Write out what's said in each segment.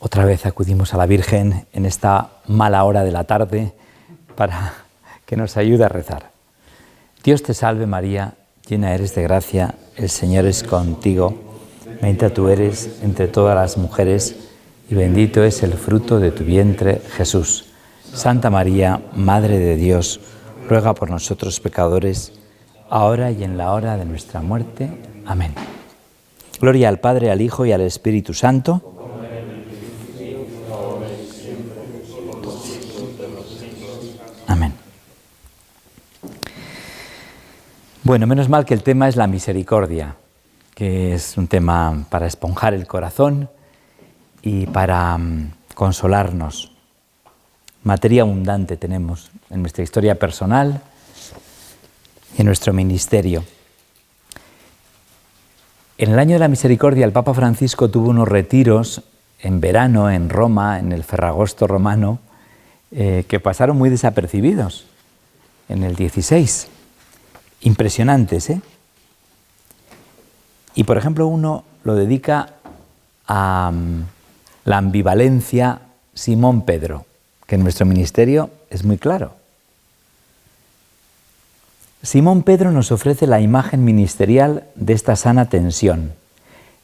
Otra vez acudimos a la Virgen en esta mala hora de la tarde para que nos ayude a rezar. Dios te salve María, llena eres de gracia, el Señor es contigo. Bendita tú eres entre todas las mujeres y bendito es el fruto de tu vientre, Jesús. Santa María, Madre de Dios, ruega por nosotros pecadores, ahora y en la hora de nuestra muerte. Amén. Gloria al Padre, al Hijo y al Espíritu Santo. Amén. Bueno, menos mal que el tema es la misericordia, que es un tema para esponjar el corazón y para consolarnos. Materia abundante tenemos en nuestra historia personal y en nuestro ministerio. En el año de la misericordia, el Papa Francisco tuvo unos retiros en verano en Roma, en el Ferragosto romano, que pasaron muy desapercibidos en el 16. Impresionantes, ¿eh? Y, por ejemplo, uno lo dedica a la ambivalencia Simón-Pedro, que en nuestro ministerio es muy claro. Simón-Pedro nos ofrece la imagen ministerial de esta sana tensión.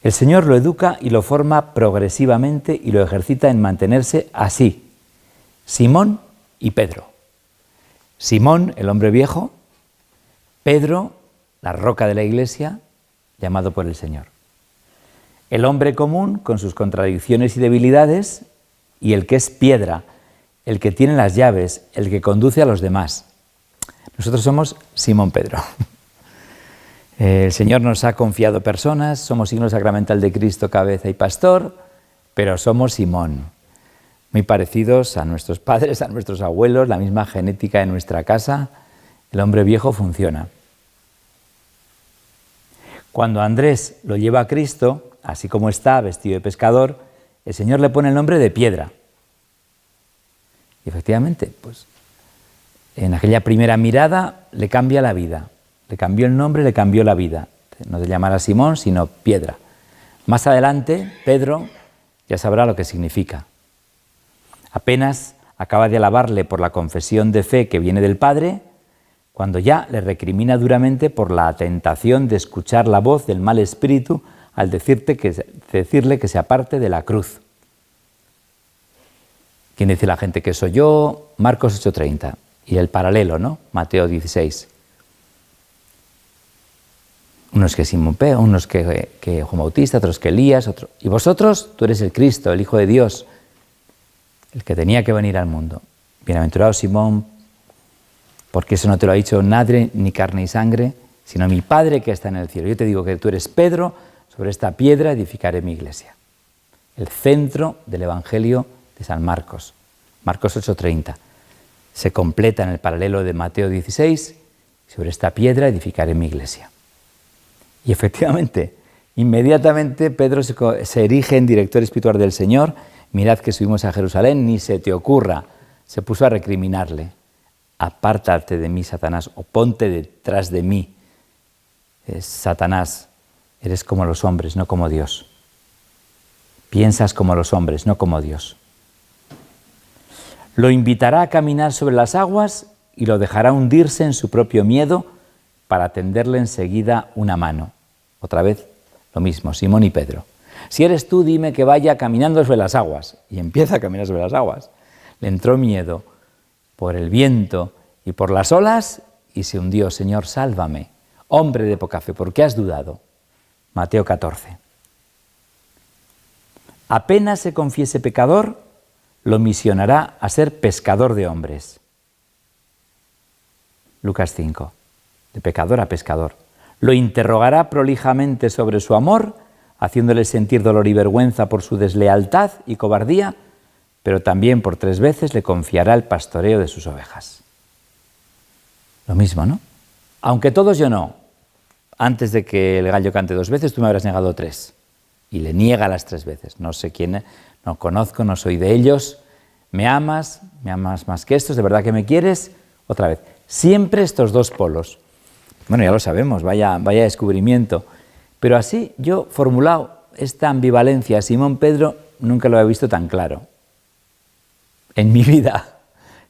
El Señor lo educa y lo forma progresivamente y lo ejercita en mantenerse así. Simón y Pedro. Simón, el hombre viejo. Pedro, la roca de la Iglesia, llamado por el Señor. El hombre común, con sus contradicciones y debilidades, y el que es piedra, el que tiene las llaves, el que conduce a los demás. Nosotros somos Simón Pedro. El Señor nos ha confiado personas, somos signo sacramental de Cristo, cabeza y pastor, pero somos Simón. Muy parecidos a nuestros padres, a nuestros abuelos, la misma genética en nuestra casa. El hombre viejo funciona. Cuando Andrés lo lleva a Cristo, así como está, vestido de pescador, el Señor le pone el nombre de piedra. Y efectivamente, pues en aquella primera mirada le cambia la vida. Le cambió el nombre, le cambió la vida. No de llamar a Simón, sino piedra. Más adelante, Pedro ya sabrá lo que significa. Apenas acaba de alabarle por la confesión de fe que viene del Padre, cuando ya le recrimina duramente por la tentación de escuchar la voz del mal espíritu al decirle que se aparte de la cruz. ¿Quién dice la gente que soy yo? Marcos 8:30. Y el paralelo, ¿no? Mateo 16. Unos que Simón Pedro, unos que Juan Bautista, otros que Elías, otros. Y vosotros, tú eres el Cristo, el Hijo de Dios, el que tenía que venir al mundo. Bienaventurado Simón, porque eso no te lo ha dicho nadie, ni carne y sangre, sino mi Padre que está en el cielo. Yo te digo que tú eres Pedro, sobre esta piedra edificaré mi iglesia. El centro del Evangelio de San Marcos, Marcos 8:30. Se completa en el paralelo de Mateo 16, sobre esta piedra edificaré mi iglesia. Y efectivamente, inmediatamente Pedro se erige en director espiritual del Señor. Mirad que subimos a Jerusalén, ni se te ocurra. Se puso a recriminarle. Apártate de mí, Satanás, o ponte detrás de mí. Satanás, eres como los hombres, no como Dios. Piensas como los hombres, no como Dios. Lo invitará a caminar sobre las aguas y lo dejará hundirse en su propio miedo para tenderle enseguida una mano. Otra vez lo mismo, Simón y Pedro. Si eres tú, dime que vaya caminando sobre las aguas. Y empieza a caminar sobre las aguas. Le entró miedo por el viento y por las olas y se hundió. Señor, sálvame. Hombre de poca fe, ¿por qué has dudado? Mateo 14. Apenas se confiese pecador, lo misionará a ser pescador de hombres. Lucas 5. De pecador a pescador. Lo interrogará prolijamente sobre su amor, haciéndole sentir dolor y vergüenza por su deslealtad y cobardía, pero también por 3 veces le confiará el pastoreo de sus ovejas. Lo mismo, ¿no? Aunque todos yo no. Antes de que el gallo cante 2 veces, tú me habrás negado 3. Y le niega las 3 veces. No sé quién, no conozco, no soy de ellos. ¿Me amas más que estos? ¿De verdad que me quieres? Otra vez. Siempre estos 2 polos. Bueno, ya lo sabemos, vaya descubrimiento. Pero así yo formulado esta ambivalencia, Simón Pedro nunca lo he visto tan claro en mi vida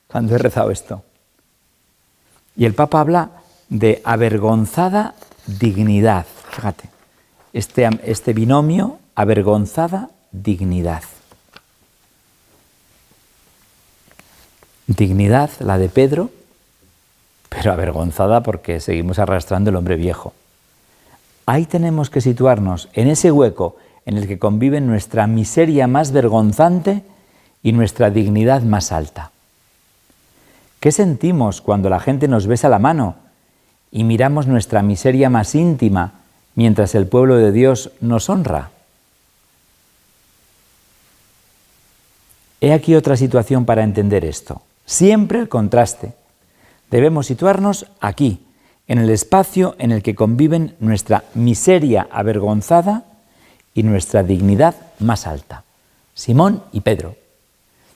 cuando he rezado esto. Y el Papa habla de avergonzada dignidad. Fíjate, este binomio, avergonzada dignidad. Dignidad, la de Pedro, pero avergonzada porque seguimos arrastrando el hombre viejo. Ahí tenemos que situarnos, en ese hueco en el que conviven nuestra miseria más vergonzante y nuestra dignidad más alta. ¿Qué sentimos cuando la gente nos besa la mano y miramos nuestra miseria más íntima mientras el pueblo de Dios nos honra? He aquí otra situación para entender esto. Siempre el contraste. Debemos situarnos aquí, en el espacio en el que conviven nuestra miseria avergonzada y nuestra dignidad más alta. Simón y Pedro.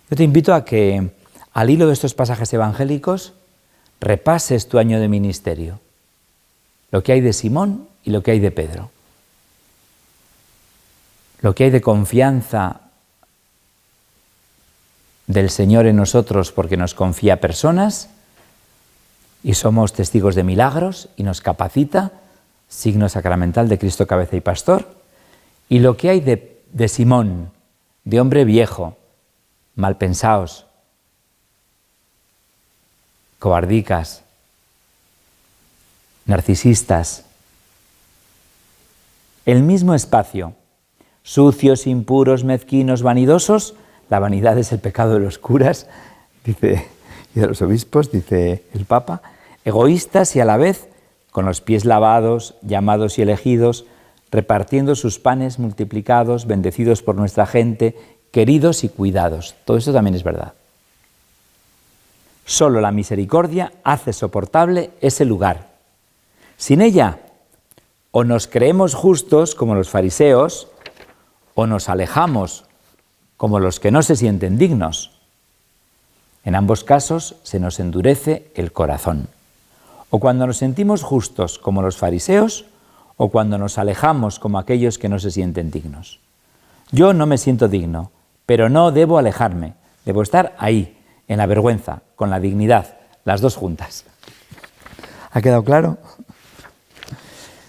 Yo te invito a que, al hilo de estos pasajes evangélicos, repases tu año de ministerio, lo que hay de Simón y lo que hay de Pedro, lo que hay de confianza del Señor en nosotros porque nos confía personas y somos testigos de milagros y nos capacita, signo sacramental de Cristo cabeza y pastor, y lo que hay de Simón, de hombre viejo, malpensaos, cobardicas, narcisistas. El mismo espacio, sucios, impuros, mezquinos, vanidosos. La vanidad es el pecado de los curas, dice, y de los obispos, dice el Papa. Egoístas y a la vez con los pies lavados, llamados y elegidos, repartiendo sus panes multiplicados, bendecidos por nuestra gente, queridos y cuidados. Todo esto también es verdad. Solo la misericordia hace soportable ese lugar. Sin ella, o nos creemos justos como los fariseos, o nos alejamos como los que no se sienten dignos. En ambos casos se nos endurece el corazón. O cuando nos sentimos justos como los fariseos, o cuando nos alejamos como aquellos que no se sienten dignos. Yo no me siento digno, pero no debo alejarme. Debo estar ahí, en la vergüenza, con la dignidad, las dos juntas. ¿Ha quedado claro?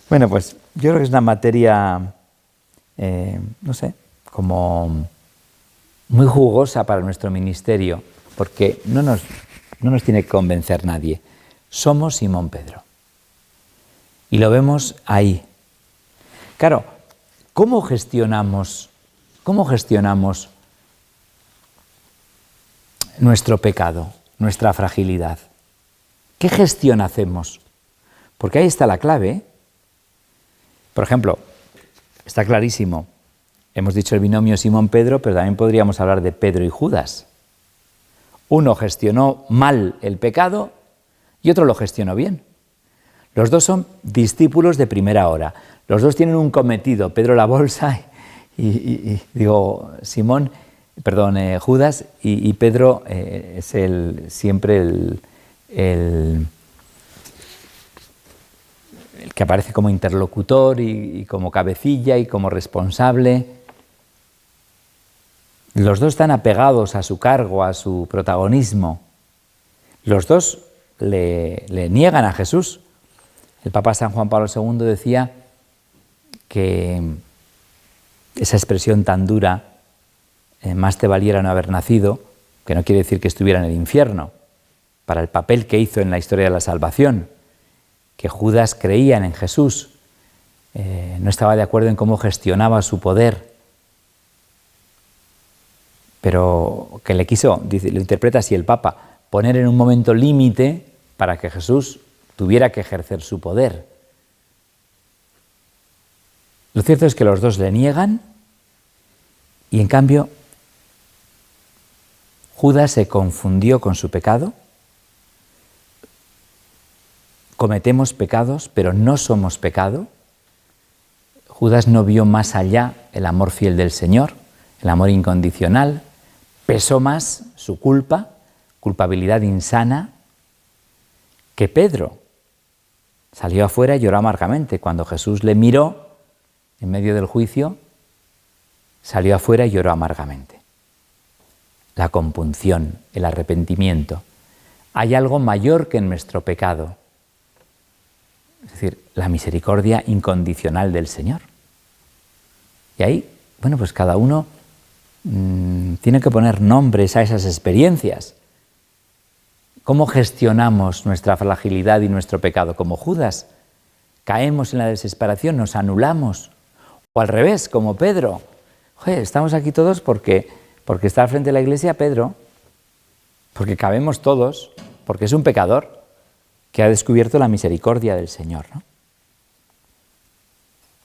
Bueno, pues yo creo que es una materia, no sé, como muy jugosa para nuestro ministerio, porque no nos tiene que convencer nadie. Somos Simón Pedro. Y lo vemos ahí. Claro, ¿cómo gestionamos nuestro pecado, nuestra fragilidad? ¿Qué gestión hacemos? Porque ahí está la clave, ¿eh? Por ejemplo, está clarísimo, hemos dicho el binomio Simón-Pedro, pero también podríamos hablar de Pedro y Judas. Uno gestionó mal el pecado y otro lo gestionó bien. Los dos son discípulos de primera hora. Los dos tienen un cometido, Pedro la bolsa Judas y Pedro es siempre el que aparece como interlocutor y como cabecilla y como responsable. Los dos están apegados a su cargo, a su protagonismo. Los dos le niegan a Jesús. El Papa San Juan Pablo II decía que esa expresión tan dura, más te valiera no haber nacido, que no quiere decir que estuviera en el infierno, para el papel que hizo en la historia de la salvación, que Judas creía en Jesús, no estaba de acuerdo en cómo gestionaba su poder, pero que le quiso, lo interpreta así el Papa, poner en un momento límite para que Jesús tuviera que ejercer su poder. Lo cierto es que los dos le niegan y en cambio Judas se confundió con su pecado. Cometemos pecados, pero no somos pecado. Judas no vio más allá el amor fiel del Señor, el amor incondicional, pesó más su culpabilidad insana, que Pedro. Salió afuera y lloró amargamente cuando Jesús le miró en medio del juicio salió afuera y lloró amargamente. La compunción, el arrepentimiento. Hay algo mayor que nuestro pecado. Es decir, la misericordia incondicional del Señor. Y ahí, bueno, pues cada uno tiene que poner nombres a esas experiencias. ¿Cómo gestionamos nuestra fragilidad y nuestro pecado? Como Judas, caemos en la desesperación, nos anulamos. O al revés, como Pedro. Oye, estamos aquí todos porque está al frente de la iglesia Pedro, porque cabemos todos, porque es un pecador que ha descubierto la misericordia del Señor, ¿no?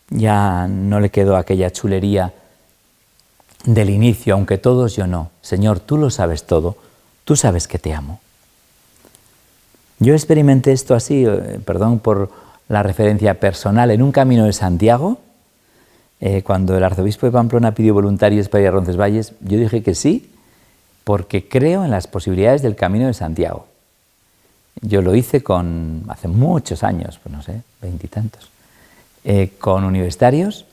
Ya no le quedó aquella chulería del inicio, aunque todos yo no. Señor, tú lo sabes todo, tú sabes que te amo. Yo experimenté esto así, perdón por la referencia personal, en un camino de Santiago, cuando el arzobispo de Pamplona pidió voluntarios para ir a Roncesvalles, yo dije que sí, porque creo en las posibilidades del camino de Santiago. Yo lo hice hace muchos años, pues no sé, 20 y tantos, con universitarios,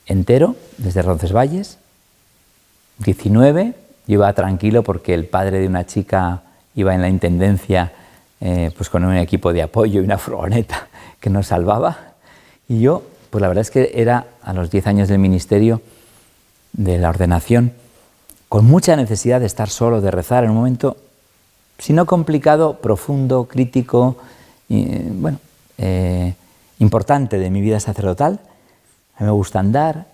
entero, desde Roncesvalles, 19, yo iba tranquilo porque el padre de una chica iba en la intendencia pues con un equipo de apoyo y una furgoneta que nos salvaba, y yo, pues la verdad es que era a los 10 años del ministerio, de la ordenación, con mucha necesidad de estar solo, de rezar en un momento, si no complicado, profundo, crítico, importante de mi vida sacerdotal. A mí me gusta andar,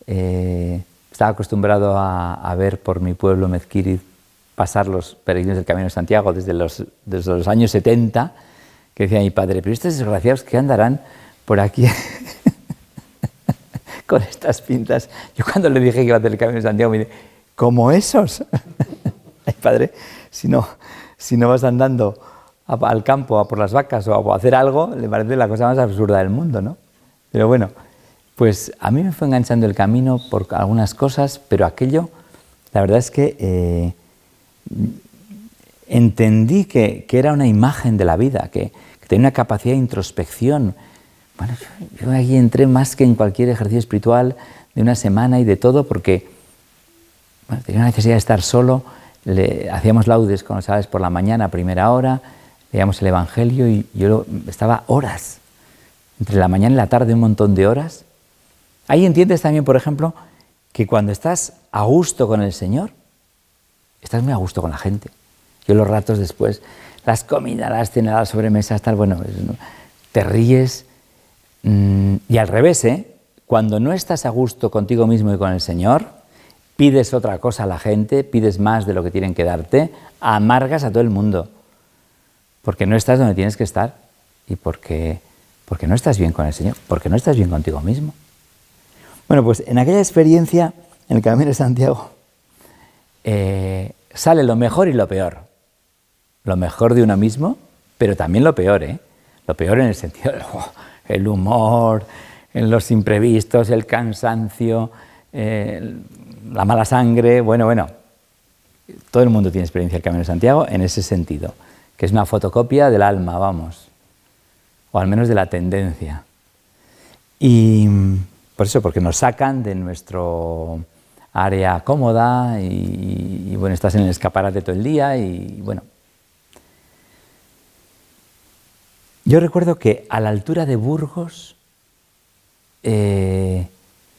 estaba acostumbrado a ver por mi pueblo Mezquiriz pasar los peregrinos del Camino de Santiago desde los años 70, que decía mi padre, pero estos desgraciados que andarán por aquí con estas pintas. Yo cuando le dije que iba a hacer el Camino de Santiago me dice, ¿como esos? Ay, padre, si no vas andando al campo a por las vacas o a hacer algo, le parece la cosa más absurda del mundo, ¿no? Pero bueno, pues a mí me fue enganchando el camino por algunas cosas, pero aquello, la verdad es que entendí que era una imagen de la vida, que tenía una capacidad de introspección. Bueno, yo ahí entré más que en cualquier ejercicio espiritual de una semana y de todo, porque tenía una necesidad de estar solo. Hacíamos laudes con los chavales por la mañana a primera hora, leíamos el Evangelio y yo estaba horas, entre la mañana y la tarde, un montón de horas. Ahí entiendes también, por ejemplo, que cuando estás a gusto con el Señor, estás muy a gusto con la gente. Yo los ratos después, las comidas, las cenas, las sobremesas, tal, bueno, te ríes. Y al revés, cuando no estás a gusto contigo mismo y con el Señor, pides otra cosa a la gente, pides más de lo que tienen que darte, amargas a todo el mundo, porque no estás donde tienes que estar y porque no estás bien con el Señor, porque no estás bien contigo mismo. Bueno, pues en aquella experiencia, en el Camino de Santiago, sale lo mejor y lo peor. Lo mejor de uno mismo, pero también lo peor, Lo peor en el sentido del humor, en los imprevistos, el cansancio, la mala sangre, bueno. Todo el mundo tiene experiencia del Camino de Santiago en ese sentido, que es una fotocopia del alma, vamos, o al menos de la tendencia. Y por eso, porque nos sacan de nuestro área cómoda y bueno, estás en el escaparate todo el día y bueno. Yo recuerdo que a la altura de Burgos,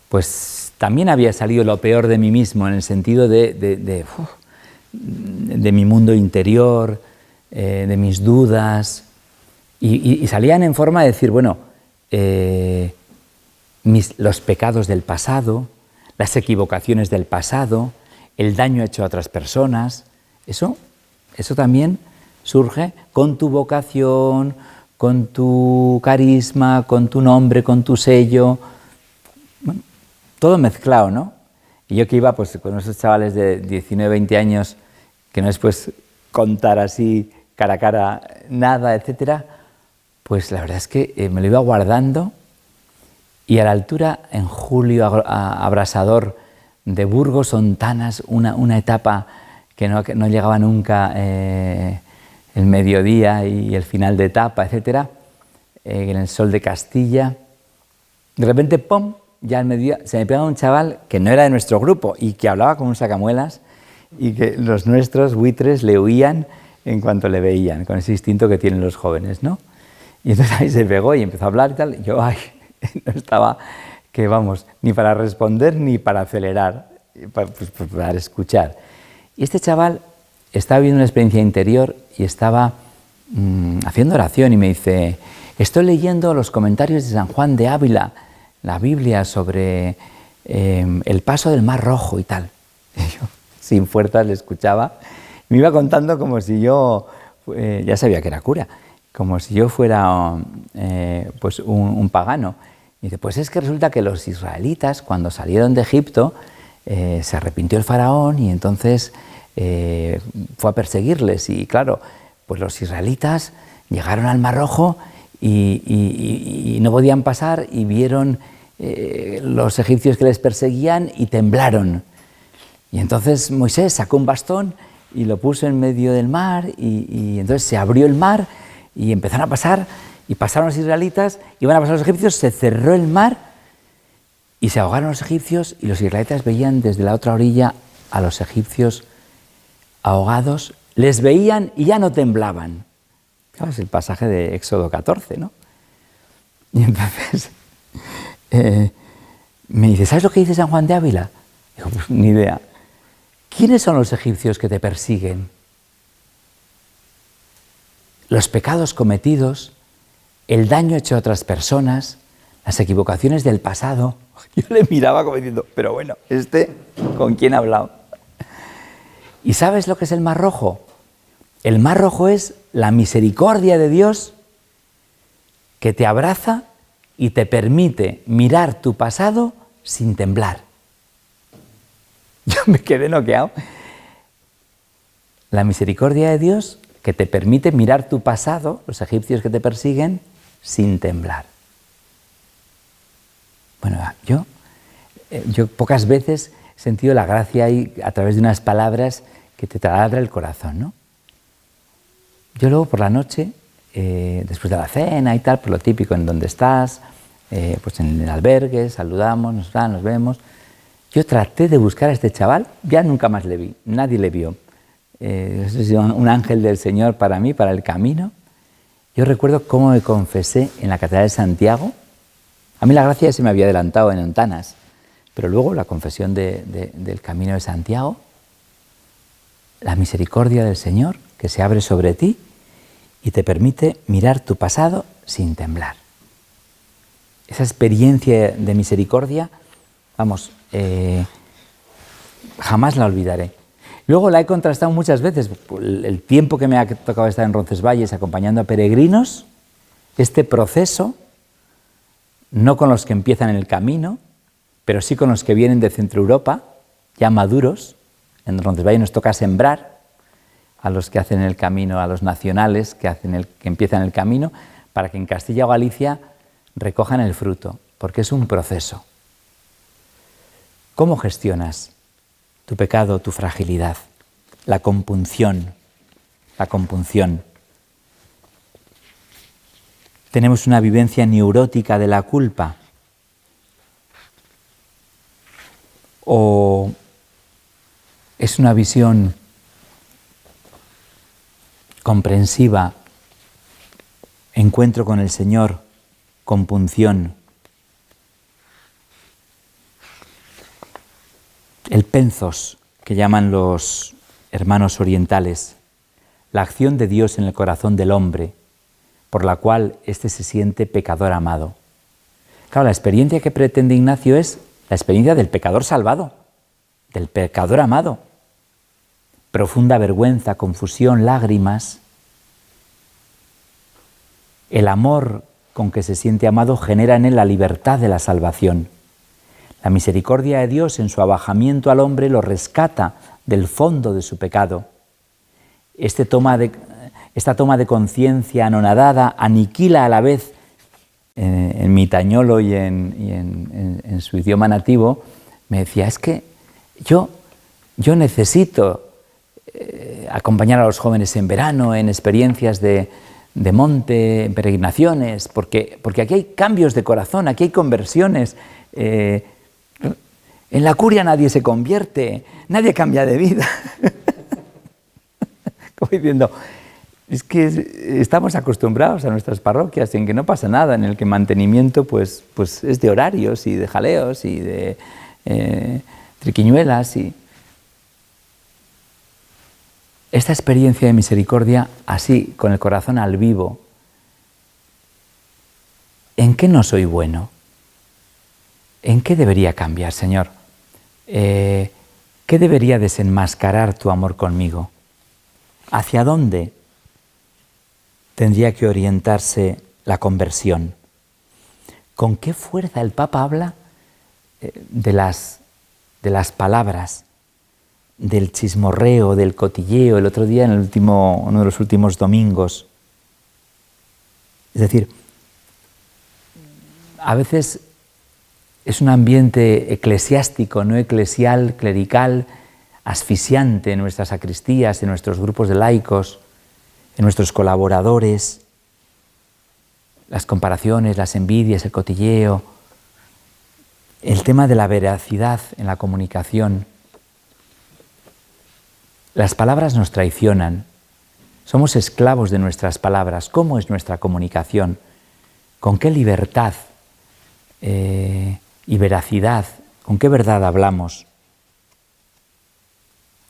pues también había salido lo peor de mí mismo, en el sentido de mi mundo interior, de mis dudas, y salían en forma de decir, bueno, los pecados del pasado, las equivocaciones del pasado, el daño hecho a otras personas, eso también surge con tu vocación, con tu carisma, con tu nombre, con tu sello, bueno, todo mezclado, ¿no? Y yo que iba pues con esos chavales de 19, 20 años, que no es pues contar así cara a cara nada, etcétera, pues la verdad es que me lo iba guardando y a la altura, en julio abrasador de Burgos, Sontanas, una etapa que no llegaba nunca, el mediodía y el final de etapa, etcétera, en el sol de Castilla, de repente, ¡pum!, ya al mediodía se me pega un chaval que no era de nuestro grupo y que hablaba como un sacamuelas y que los nuestros buitres le huían en cuanto le veían, con ese instinto que tienen los jóvenes, ¿no? Y entonces ahí se pegó y empezó a hablar y tal. Y yo, ay, no estaba, que vamos, ni para responder ni para acelerar, pues para escuchar. Y este chaval estaba viviendo una experiencia interior y estaba haciendo oración y me dice, estoy leyendo los comentarios de San Juan de Ávila, la Biblia, sobre el paso del Mar Rojo y tal. Y yo, sin fuerzas, le escuchaba. Me iba contando como si yo, ya sabía que era cura, como si yo fuera pues un pagano. Y dice, pues es que resulta que los israelitas, cuando salieron de Egipto, se arrepintió el faraón y entonces fue a perseguirles. Y claro, pues los israelitas llegaron al Mar Rojo y no podían pasar y vieron los egipcios que les perseguían y temblaron. Y entonces Moisés sacó un bastón y lo puso en medio del mar y entonces se abrió el mar y empezaron a pasar y pasaron los israelitas, iban a pasar los egipcios, se cerró el mar y se ahogaron los egipcios y los israelitas veían desde la otra orilla a los egipcios ahogados, les veían y ya no temblaban. Claro, es el pasaje de Éxodo 14, ¿no? Y entonces me dice, ¿sabes lo que dice San Juan de Ávila? Digo, pues ni idea. ¿Quiénes son los egipcios que te persiguen? Los pecados cometidos, el daño hecho a otras personas, las equivocaciones del pasado. Yo le miraba como diciendo, pero bueno, ¿con quién ha hablado? ¿Y sabes lo que es el Mar Rojo? El Mar Rojo es la misericordia de Dios que te abraza y te permite mirar tu pasado sin temblar. Yo me quedé noqueado. La misericordia de Dios que te permite mirar tu pasado, los egipcios que te persiguen, sin temblar. Bueno, yo pocas veces he sentido la gracia ahí a través de unas palabras que te taladra el corazón, ¿no? Yo luego por la noche, después de la cena y tal, por lo típico, en donde estás, pues en el albergue, saludamos, nos vemos. Yo traté de buscar a este chaval, ya nunca más le vi, nadie le vio. Es un ángel del Señor para mí, para el camino. Yo recuerdo cómo me confesé en la Catedral de Santiago. A mí la gracia se me había adelantado en Ontanas, pero luego la confesión del Camino de Santiago, la misericordia del Señor que se abre sobre ti y te permite mirar tu pasado sin temblar. Esa experiencia de misericordia, vamos, jamás la olvidaré. Luego la he contrastado muchas veces, el tiempo que me ha tocado estar en Roncesvalles acompañando a peregrinos, este proceso, no con los que empiezan en el camino, pero sí con los que vienen de Centro Europa, ya maduros. En Roncesvalles nos toca sembrar a los que hacen el camino, a los nacionales que empiezan el camino, para que en Castilla o Galicia recojan el fruto, porque es un proceso. ¿Cómo gestionas tu pecado, tu fragilidad, la compunción? ¿Tenemos una vivencia neurótica de la culpa? ¿O es una visión comprensiva, encuentro con el Señor, compunción? El penzos, que llaman los hermanos orientales, la acción de Dios en el corazón del hombre, por la cual éste se siente pecador amado. Claro, la experiencia que pretende Ignacio es la experiencia del pecador salvado, del pecador amado. Profunda vergüenza, confusión, lágrimas. El amor con que se siente amado genera en él la libertad de la salvación. La misericordia de Dios en su abajamiento al hombre lo rescata del fondo de su pecado. Esta toma de conciencia anonadada aniquila a la vez, en mi tañolo y en su idioma nativo, me decía, es que yo necesito acompañar a los jóvenes en verano, en experiencias de de monte, en peregrinaciones, porque aquí hay cambios de corazón, aquí hay conversiones. En la curia nadie se convierte, nadie cambia de vida. Como diciendo, es que estamos acostumbrados a nuestras parroquias en que no pasa nada, en el que el mantenimiento pues es de horarios y de jaleos y de triquiñuelas. Y esta experiencia de misericordia, así, con el corazón al vivo, ¿en qué no soy bueno? ¿En qué debería cambiar, Señor? ¿Qué debería desenmascarar tu amor conmigo? ¿Hacia dónde tendría que orientarse la conversión? ¿Con qué fuerza el Papa habla de las palabras, del chismorreo, del cotilleo? El otro día, uno de los últimos domingos. Es decir, a veces es un ambiente eclesiástico, no eclesial, clerical, asfixiante en nuestras sacristías, en nuestros grupos de laicos, en nuestros colaboradores, las comparaciones, las envidias, el cotilleo, el tema de la veracidad en la comunicación. Las palabras nos traicionan, somos esclavos de nuestras palabras. ¿Cómo es nuestra comunicación? ¿Con qué libertad y veracidad, con qué verdad hablamos?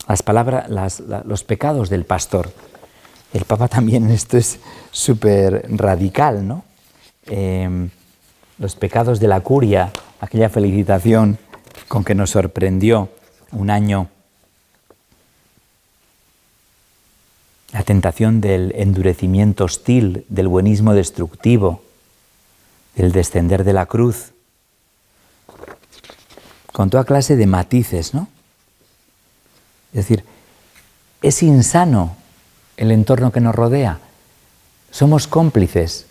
Las palabras, los pecados del pastor. El Papa también en esto es súper radical, ¿no? Los pecados de la curia, aquella felicitación con que nos sorprendió un año. La tentación del endurecimiento hostil, del buenismo destructivo, del descender de la cruz, con toda clase de matices, ¿no? Es decir, es insano el entorno que nos rodea. Somos cómplices.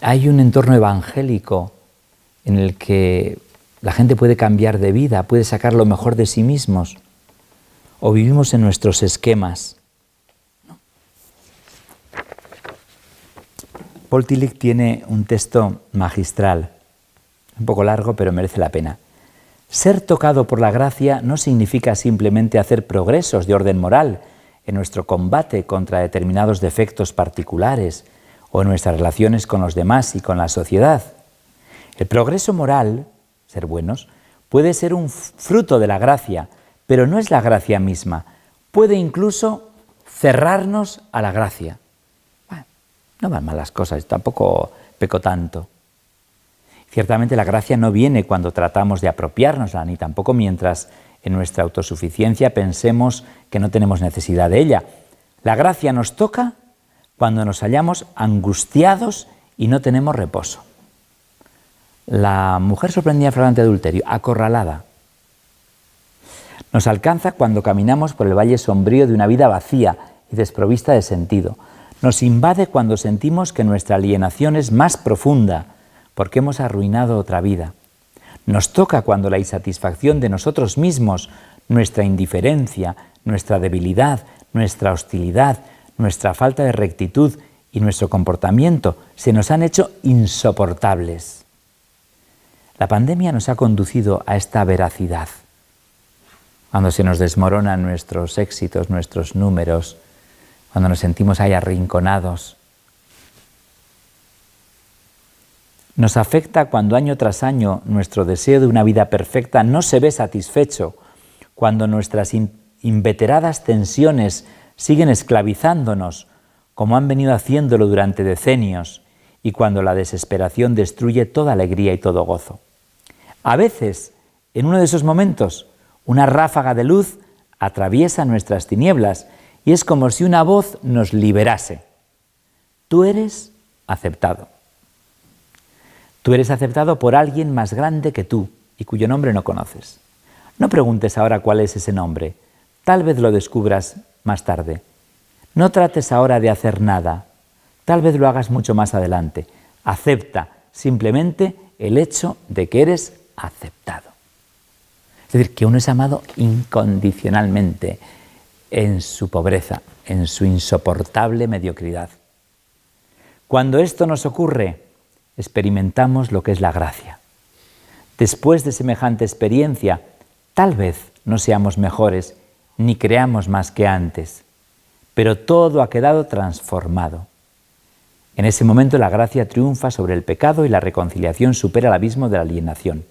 Hay un entorno evangélico en el que la gente puede cambiar de vida, puede sacar lo mejor de sí mismos, o vivimos en nuestros esquemas. Paul Tillich tiene un texto magistral, un poco largo, pero merece la pena. Ser tocado por la gracia no significa simplemente hacer progresos de orden moral en nuestro combate contra determinados defectos particulares o en nuestras relaciones con los demás y con la sociedad. El progreso moral, ser buenos, puede ser un fruto de la gracia, pero no es la gracia misma. Puede incluso cerrarnos a la gracia. Bueno, no van mal las cosas, tampoco peco tanto. Ciertamente la gracia no viene cuando tratamos de apropiárnosla, ni tampoco mientras en nuestra autosuficiencia pensemos que no tenemos necesidad de ella. La gracia nos toca cuando nos hallamos angustiados y no tenemos reposo. La mujer sorprendida en flagrante adulterio, acorralada. Nos alcanza cuando caminamos por el valle sombrío de una vida vacía y desprovista de sentido. Nos invade cuando sentimos que nuestra alienación es más profunda, porque hemos arruinado otra vida. Nos toca cuando la insatisfacción de nosotros mismos, nuestra indiferencia, nuestra debilidad, nuestra hostilidad, nuestra falta de rectitud y nuestro comportamiento se nos han hecho insoportables. La pandemia nos ha conducido a esta veracidad. Cuando se nos desmoronan nuestros éxitos, nuestros números, cuando nos sentimos ahí arrinconados. Nos afecta cuando año tras año nuestro deseo de una vida perfecta no se ve satisfecho, cuando nuestras inveteradas tensiones siguen esclavizándonos, como han venido haciéndolo durante decenios, y cuando la desesperación destruye toda alegría y todo gozo. A veces, en uno de esos momentos, una ráfaga de luz atraviesa nuestras tinieblas y es como si una voz nos liberase. Tú eres aceptado. Tú eres aceptado por alguien más grande que tú y cuyo nombre no conoces. No preguntes ahora cuál es ese nombre. Tal vez lo descubras más tarde. No trates ahora de hacer nada. Tal vez lo hagas mucho más adelante. Acepta simplemente el hecho de que eres aceptado. Es decir, que uno es amado incondicionalmente en su pobreza, en su insoportable mediocridad. Cuando esto nos ocurre, experimentamos lo que es la gracia. Después de semejante experiencia, tal vez no seamos mejores ni creamos más que antes, pero todo ha quedado transformado. En ese momento la gracia triunfa sobre el pecado y la reconciliación supera el abismo de la alienación.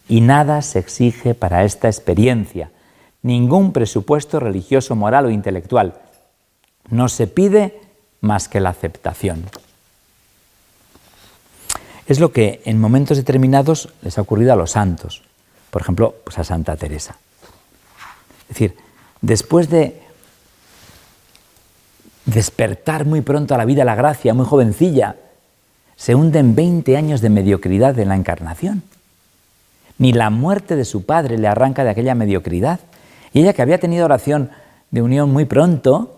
Y nada se exige para esta experiencia, ningún presupuesto religioso, moral o intelectual. No se pide más que la aceptación. Es lo que en momentos determinados les ha ocurrido a los santos, por ejemplo, pues a Santa Teresa. Es decir, después de despertar muy pronto a la vida la gracia, muy jovencilla, se hunde en 20 años de mediocridad en la encarnación. Ni la muerte de su padre le arranca de aquella mediocridad. Y ella, que había tenido oración de unión muy pronto,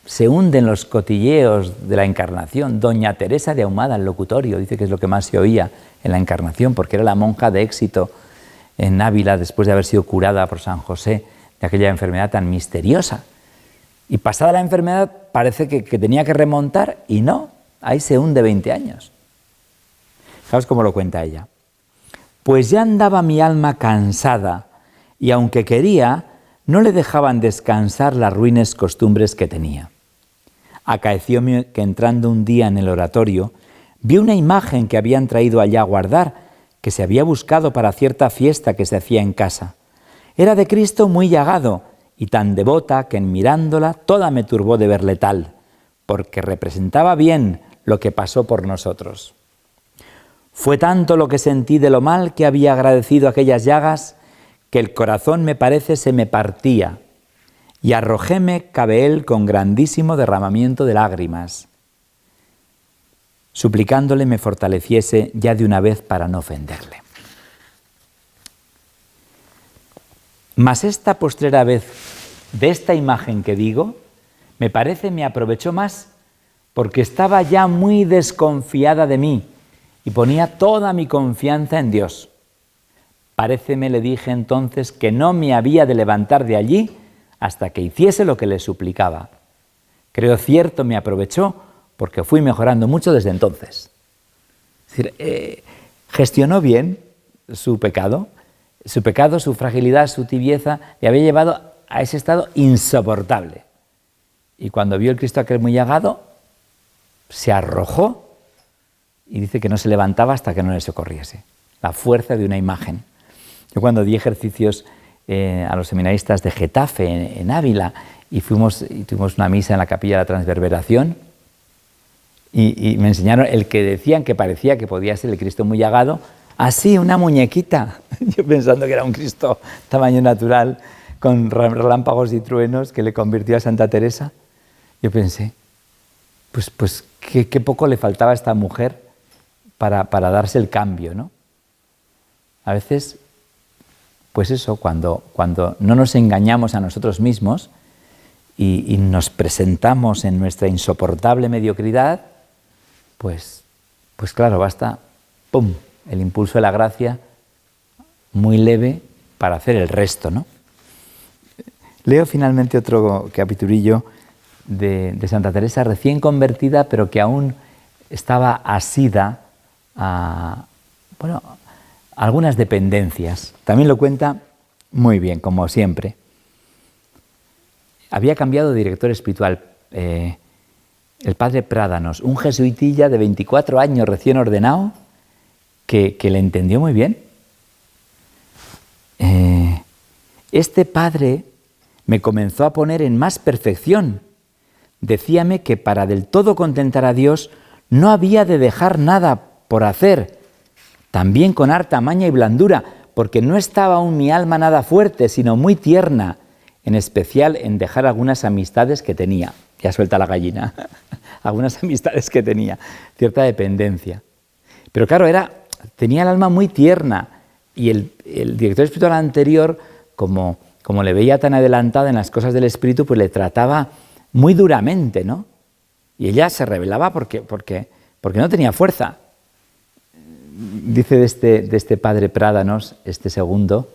se hunde en los cotilleos de la encarnación. Doña Teresa de Ahumada, el locutorio, dice que es lo que más se oía en la encarnación, porque era la monja de éxito en Ávila después de haber sido curada por San José de aquella enfermedad tan misteriosa. Y pasada la enfermedad parece que tenía que remontar y no, ahí se hunde 20 años. ¿Sabes cómo lo cuenta ella? Pues ya andaba mi alma cansada y aunque quería, no le dejaban descansar las ruines costumbres que tenía. Acaecióme que entrando un día en el oratorio, vi una imagen que habían traído allá a guardar, que se había buscado para cierta fiesta que se hacía en casa. Era de Cristo muy llagado y tan devota que en mirándola toda me turbó de verle tal, porque representaba bien lo que pasó por nosotros. Fue tanto lo que sentí de lo mal que había agradecido aquellas llagas, que el corazón me parece se me partía, y arrojóme cabe él con grandísimo derramamiento de lágrimas, suplicándole me fortaleciese ya de una vez para no ofenderle. Mas esta postrera vez de esta imagen que digo, me parece me aprovechó más, porque estaba ya muy desconfiada de mí y ponía toda mi confianza en Dios. Paréceme, le dije entonces, que no me había de levantar de allí hasta que hiciese lo que le suplicaba. Creo cierto me aprovechó, porque fui mejorando mucho desde entonces. Es decir, gestionó bien su pecado, su fragilidad, su tibieza, le había llevado a ese estado insoportable. Y cuando vio el Cristo aquel muy llagado, se arrojó y dice que no se levantaba hasta que no le socorriese. La fuerza de una imagen. Yo cuando di ejercicios a los seminaristas de Getafe, en Ávila, y tuvimos una misa en la capilla de la Transverberación, y me enseñaron el que decían que parecía que podía ser el Cristo muy llagado, así, una muñequita. Yo pensando que era un Cristo tamaño natural, con relámpagos y truenos, que le convirtió a Santa Teresa. Yo pensé, pues qué poco le faltaba a esta mujer para darse el cambio, ¿no? A veces, pues eso, cuando no nos engañamos a nosotros mismos y nos presentamos en nuestra insoportable mediocridad, pues claro, basta, ¡pum!, el impulso de la gracia muy leve para hacer el resto, ¿no? Leo finalmente otro capitulillo de Santa Teresa, recién convertida, pero que aún estaba asida a algunas dependencias. También lo cuenta muy bien, como siempre. Había cambiado de director espiritual, el padre Prádanos, un jesuitilla de 24 años recién ordenado, que le entendió muy bien. Este padre me comenzó a poner en más perfección. Decíame que para del todo contentar a Dios no había de dejar nada por hacer, también con harta maña y blandura, porque no estaba aún mi alma nada fuerte, sino muy tierna, en especial en dejar algunas amistades que tenía. Ya suelta la gallina. Algunas amistades que tenía, cierta dependencia. Pero claro, tenía el alma muy tierna, y el director espiritual anterior, como le veía tan adelantada en las cosas del espíritu, pues le trataba muy duramente, ¿no? Y ella se rebelaba porque no tenía fuerza. Dice de este padre Prádanos, este segundo,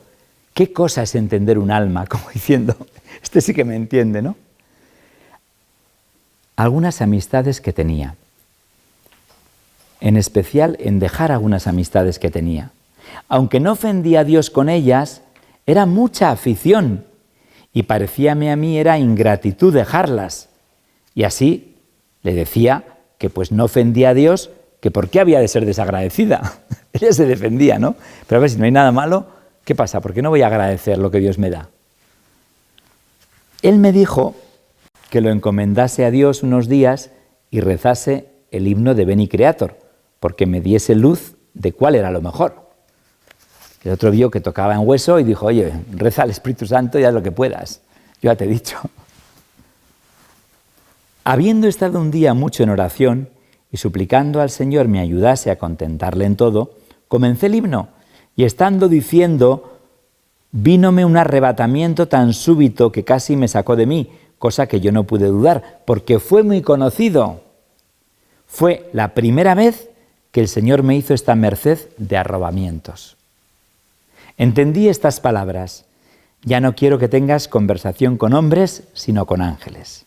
¿qué cosa es entender un alma? Como diciendo, este sí que me entiende, ¿no? algunas amistades que tenía, en especial en dejar algunas amistades que tenía. Aunque no ofendía a Dios con ellas, era mucha afición y parecíame a mí era ingratitud dejarlas. Y así le decía que pues no ofendía a Dios, que por qué había de ser desagradecida. Ella se defendía, ¿no? Pero a ver, si no hay nada malo, ¿qué pasa? ¿Por qué no voy a agradecer lo que Dios me da? Él me dijo que lo encomendase a Dios unos días y rezase el himno de Beni Creator, porque me diese luz de cuál era lo mejor. El otro vio que tocaba en hueso y dijo, oye, reza al Espíritu Santo y haz lo que puedas. Yo ya te he dicho. Habiendo estado un día mucho en oración y suplicando al Señor me ayudase a contentarle en todo, comencé el himno y estando diciendo, vínome un arrebatamiento tan súbito que casi me sacó de mí, cosa que yo no pude dudar, porque fue muy conocido. Fue la primera vez que el Señor me hizo esta merced de arrobamientos. Entendí estas palabras, ya no quiero que tengas conversación con hombres, sino con ángeles.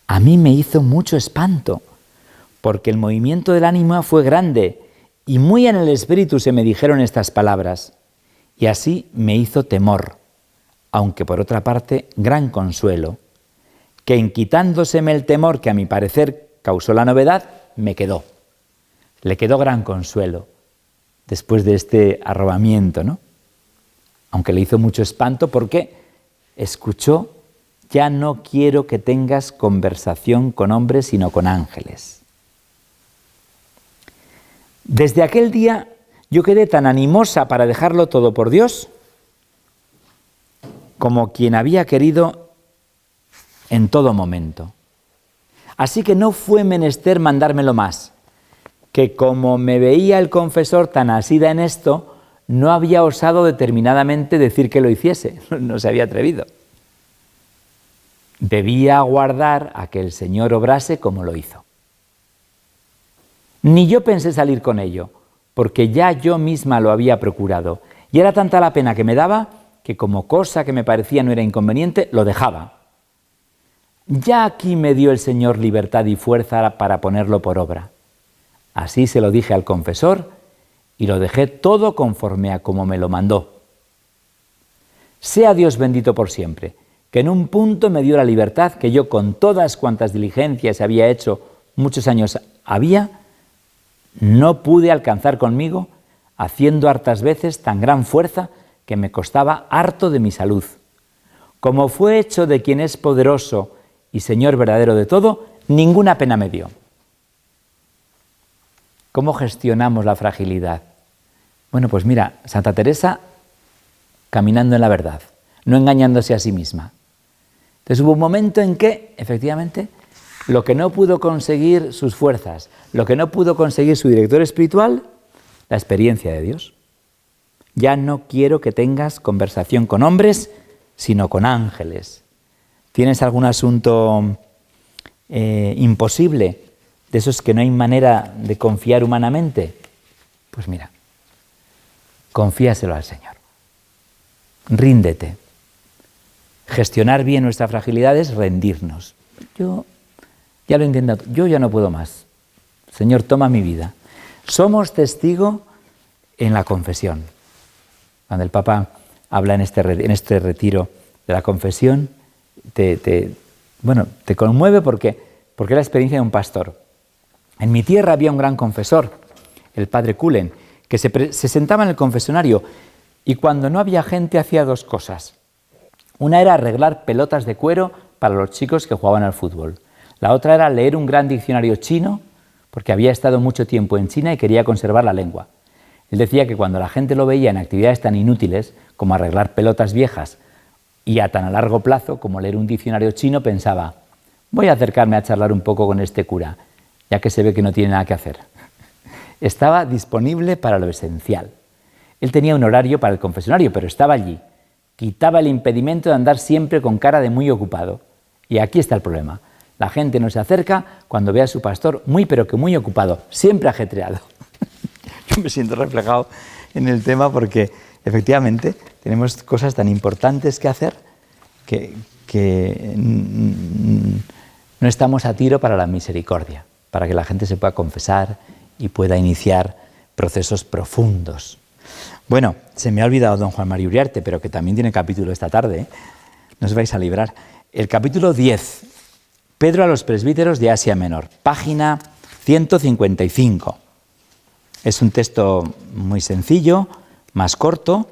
A mí me hizo mucho espanto, porque el movimiento del ánimo fue grande y muy en el espíritu se me dijeron estas palabras, y así me hizo temor, aunque por otra parte gran consuelo, que en quitándoseme el temor que a mi parecer causó la novedad, me quedó. Le quedó gran consuelo después de este arrobamiento, ¿no? Aunque le hizo mucho espanto porque escuchó, ya no quiero que tengas conversación con hombres, sino con ángeles. Desde aquel día yo quedé tan animosa para dejarlo todo por Dios, como quien había querido en todo momento. Así que no fue menester mandármelo más, que como me veía el confesor tan asida en esto, no había osado determinadamente decir que lo hiciese, no se había atrevido. Debía aguardar a que el Señor obrase como lo hizo. Ni yo pensé salir con ello, porque ya yo misma lo había procurado, y era tanta la pena que me daba, que como cosa que me parecía no era inconveniente, lo dejaba. Ya aquí me dio el Señor libertad y fuerza para ponerlo por obra. Así se lo dije al confesor, y lo dejé todo conforme a como me lo mandó. Sea Dios bendito por siempre, que en un punto me dio la libertad que yo con todas cuantas diligencias había hecho muchos años no pude alcanzar conmigo, haciendo hartas veces tan gran fuerza que me costaba harto de mi salud. Como fue hecho de quien es poderoso y Señor verdadero de todo, ninguna pena me dio. ¿Cómo gestionamos la fragilidad? Bueno, pues mira, Santa Teresa caminando en la verdad, no engañándose a sí misma. Entonces hubo un momento en que, efectivamente, lo que no pudo conseguir sus fuerzas, lo que no pudo conseguir su director espiritual, la experiencia de Dios. Ya no quiero que tengas conversación con hombres, sino con ángeles. ¿Tienes algún asunto imposible? De esos que no hay manera de confiar humanamente, pues mira, confíaselo al Señor. Ríndete. Gestionar bien nuestra fragilidad es rendirnos. Yo ya lo he intentado, yo ya no puedo más. Señor, toma mi vida. Somos testigo en la confesión. Cuando el Papa habla en este retiro de la confesión, te conmueve porque es la experiencia de un pastor. En mi tierra había un gran confesor, el padre Cullen, que se sentaba en el confesionario y cuando no había gente hacía dos cosas. Una era arreglar pelotas de cuero para los chicos que jugaban al fútbol. La otra era leer un gran diccionario chino, porque había estado mucho tiempo en China y quería conservar la lengua. Él decía que cuando la gente lo veía en actividades tan inútiles como arreglar pelotas viejas y a tan a largo plazo como leer un diccionario chino, pensaba, voy a acercarme a charlar un poco con este cura, ya que se ve que no tiene nada que hacer. Estaba disponible para lo esencial. Él tenía un horario para el confesionario, pero estaba allí. Quitaba el impedimento de andar siempre con cara de muy ocupado. Y aquí está el problema. La gente no se acerca cuando ve a su pastor muy pero que muy ocupado, siempre ajetreado. Yo me siento reflejado en el tema porque efectivamente tenemos cosas tan importantes que hacer que no estamos a tiro para la misericordia, para que la gente se pueda confesar y pueda iniciar procesos profundos. Bueno, se me ha olvidado don Juan María Uriarte, pero que también tiene capítulo esta tarde, ¿eh? No os vais a librar. El capítulo 10, Pedro a los presbíteros de Asia Menor, página 155. Es un texto muy sencillo, más corto,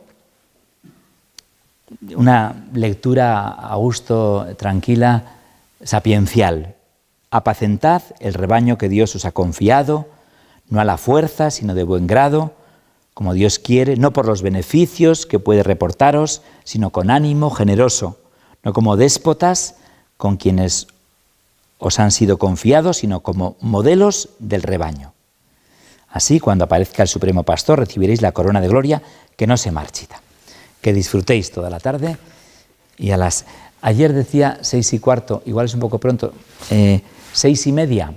una lectura a gusto, tranquila, sapiencial. Apacentad el rebaño que Dios os ha confiado, no a la fuerza, sino de buen grado, como Dios quiere, no por los beneficios que puede reportaros, sino con ánimo generoso, no como déspotas con quienes os han sido confiados, sino como modelos del rebaño. Así, cuando aparezca el Supremo Pastor, recibiréis la corona de gloria que no se marchita. Que disfrutéis toda la tarde y ayer decía 6:15, igual es un poco pronto, 6:30,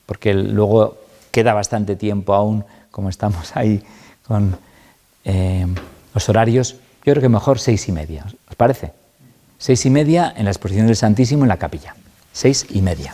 porque luego queda bastante tiempo aún, como estamos ahí con los horarios, yo creo que mejor 6:30, ¿os parece? 6:30 en la exposición del Santísimo en la capilla, 6:30.